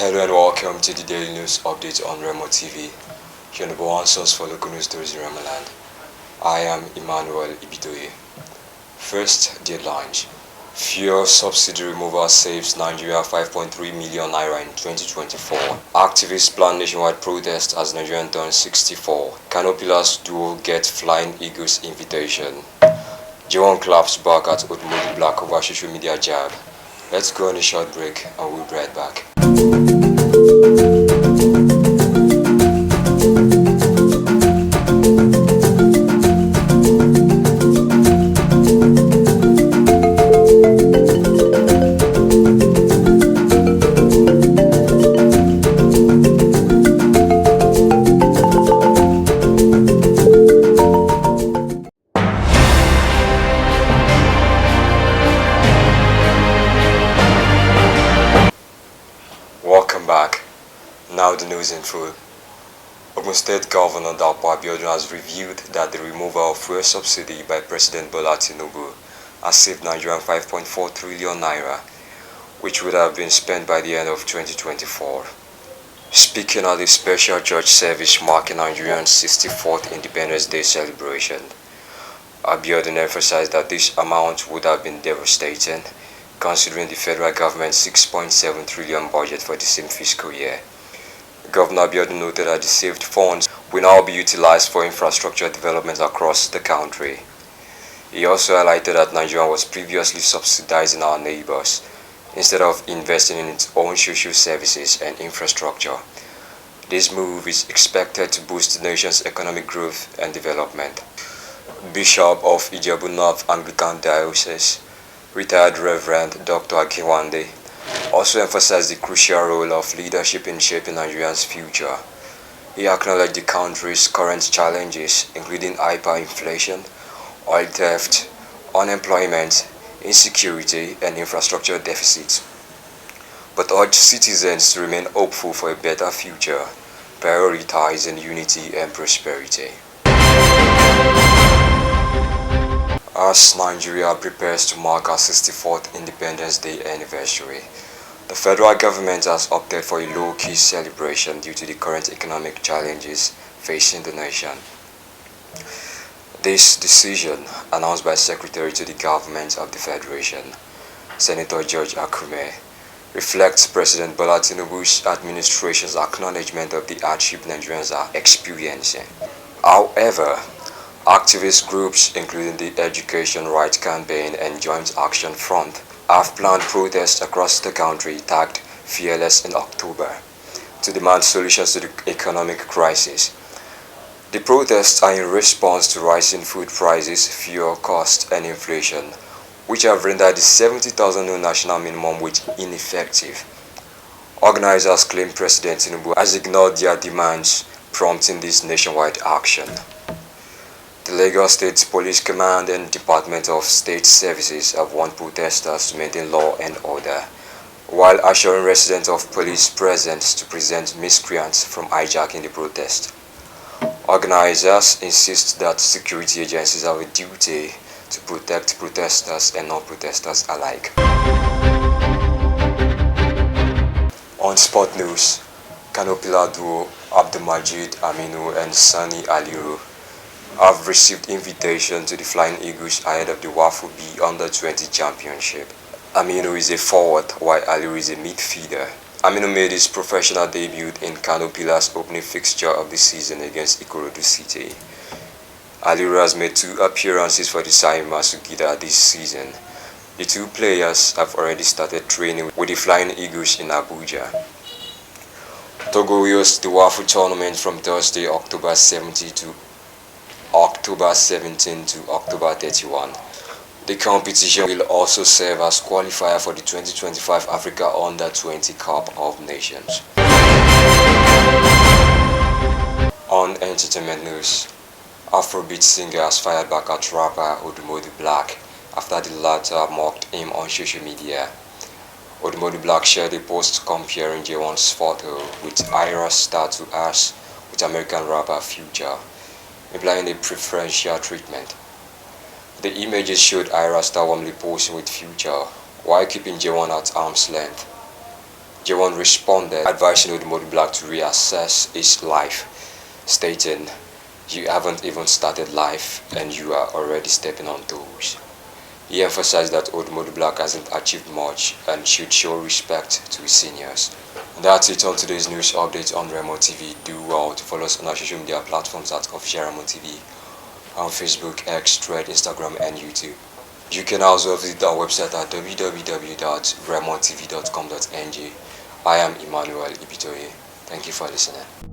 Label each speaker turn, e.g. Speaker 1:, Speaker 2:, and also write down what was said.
Speaker 1: Hello and welcome to the daily news update on Remo TV, your number one source for local news stories in Remaland. I am Emmanuel Ibidoye. First, the headlines. Fuel subsidy removal saves Nigeria 5.3 million naira in 2024. Activists plan nationwide protest as Nigerian turns 64. Kano Pillars duo get Flying Eagles invitation. J1 claps back at Automotive Black over social media jab. Let's go on a short break and we'll be right back. Welcome back. Now the news in full. Ogun State Governor Dapo Abiodun has revealed that the removal of fuel subsidy by President Bola Tinubu has saved Nigerian 5.4 trillion naira, which would have been spent by the end of 2024. Speaking at a special church service marking Nigeria's 64th Independence Day celebration, Abiodun emphasized that this amount would have been devastating, considering the federal government's 6.7 trillion budget for the same fiscal year. Governor Abiodun noted that the saved funds will now be utilized for infrastructure development across the country. He also highlighted that Nigeria was previously subsidizing our neighbors instead of investing in its own social services and infrastructure. This move is expected to boost the nation's economic growth and development. Bishop of Ijebu North Anglican Diocese, retired Reverend Dr. Akiwande, also emphasized the crucial role of leadership in shaping Nigeria's future. He acknowledged the country's current challenges, including hyperinflation, oil theft, unemployment, insecurity, and infrastructure deficits, but urged citizens to remain hopeful for a better future, prioritizing unity and prosperity. As Nigeria prepares to mark our 64th Independence Day anniversary, the federal government has opted for a low-key celebration due to the current economic challenges facing the nation. This decision, announced by Secretary to the Government of the Federation, Senator George Akume, reflects President Bola Tinubu's administration's acknowledgement of the hardship Nigerians are experiencing. However, activist groups, including the Education Rights Campaign and Joint Action Front, have planned protests across the country tagged Fearless in October to demand solutions to the economic crisis. The protests are in response to rising food prices, fuel costs, and inflation, which have rendered the 70,000 new national minimum wage ineffective. Organizers claim President Tinubu has ignored their demands, prompting this nationwide action. The Lagos State Police Command and Department of State Services have warned protesters to maintain law and order, while assuring residents of police presence to prevent miscreants from hijacking the protest. Organizers insist that security agencies have a duty to protect protesters and non-protesters alike. On sport news, Kano Pillar duo Abdulmajid Aminu and Sani Aliru have received invitation to the Flying Eagles ahead of the WAFU B Under-20 Championship. Aminu is a forward, while Aliru is a midfielder. Aminu made his professional debut in Kano Pillars' opening fixture of the season against Ikorodu City. Aliru has made 2 appearances for the Saima Sugida this season. The 2 players have already started training with the Flying Eagles in Abuja. Togo will host the WAFU tournament from Thursday, October 17 to October 31. The competition will also serve as qualifier for the 2025 Africa Under-20 Cup of Nations. On entertainment news, Afrobeat singer has fired back at rapper Odumodu Black after the latter mocked him on social media. Odumodu Black shared a post comparing J1's photo with Ira's tattoos with American rapper Future, implying a preferential treatment. The images showed Ira Star warmly posing with Future while keeping J1 at arm's length. Jawan responded, advising Odumodu Black to reassess his life, stating, "You haven't even started life and you are already stepping on toes." He emphasized that Odumodu Black hasn't achieved much and should show respect to his seniors. And that's it on today's news update on Remo TV. Do well to follow us on our social media platforms at Official Remo TV on Facebook, X, Thread, Instagram, and YouTube. You can also visit our website at www.remontv.com.ng. I am Emmanuel Ibitoye. Thank you for listening.